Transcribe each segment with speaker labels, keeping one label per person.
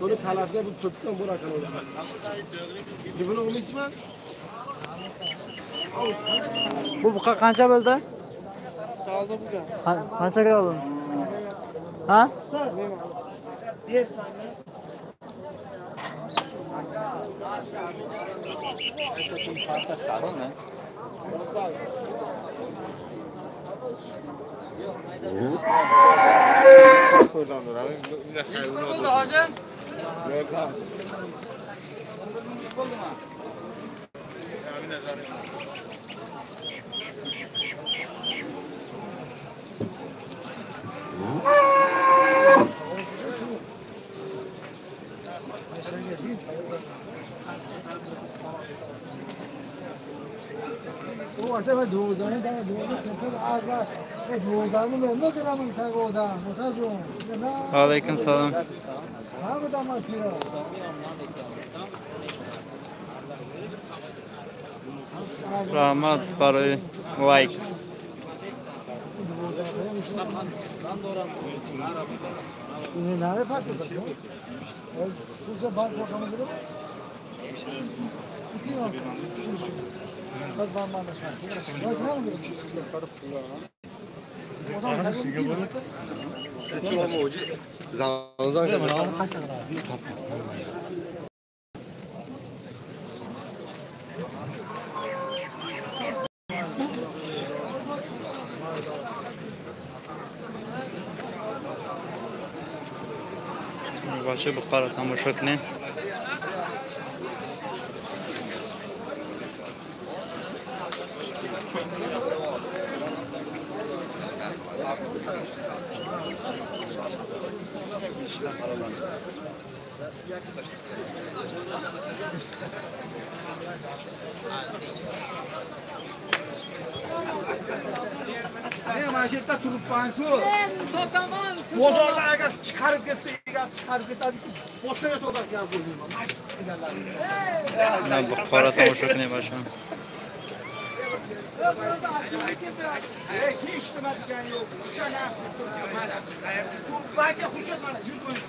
Speaker 1: Bunu salatga bu tutgan bo'lakan o'zi. Buni olmaysizmi?
Speaker 2: Bu buqa qancha bo'ldi?
Speaker 3: Salda buqa.
Speaker 2: Qanchaga oldin? Ha?
Speaker 3: Yersangiz. Bo'ldi hoji?
Speaker 1: Yo'q.
Speaker 3: Bo'ldimi?
Speaker 4: او اصلا دوزانه در دوزانه سفر آزاد دوزانه من نکردم سعودا متاجون نه
Speaker 2: Aleyküm selam.
Speaker 4: نه بدم مسیرا
Speaker 2: Rahmat برای لایک.
Speaker 4: نه نه پس بده تو باز رقم بده بس با ما
Speaker 2: باشه بخارا تماشا کنین.
Speaker 1: Ne maşetta turuppan ku. Bozorlar agar chiqarib ketsa, egasi chiqarib ketadi. Boshqaga sotadigan bo'lmayman.
Speaker 2: Ne bukhara تماشا کنین باشه.
Speaker 1: Hech nima degani yo'q. O'sha narxni turibman mana. Banka hujjat mana 100 ming.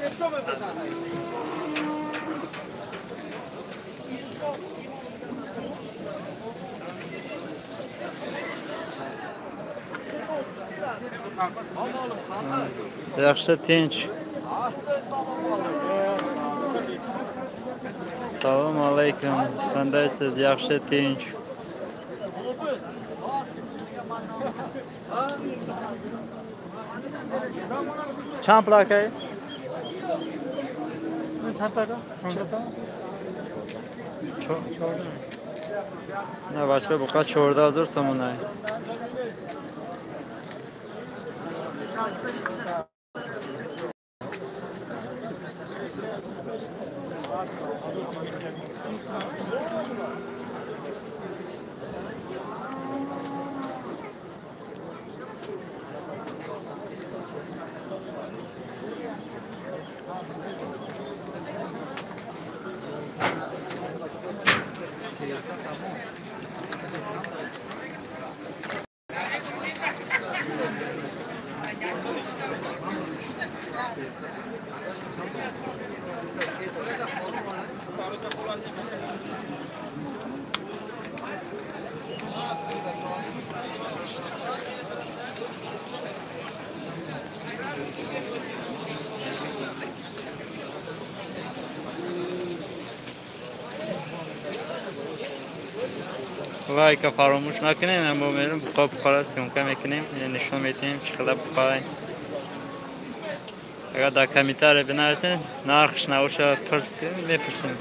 Speaker 1: Ne so'mada?
Speaker 2: Yaxshi tinch. Salom alaykum. Qandaysiz? Yaxshi tinch. Chand pul aka?
Speaker 4: چند تا چند تا
Speaker 2: نه بچه بقید 14,000 سمونه. لایک فراموش نکنین. ما میریم بخار سیمکا میکنیم، نشون میدیم چقدر بخار. اگر در کمیتر بنرسین نرخش نباشه پرس میپرسیم.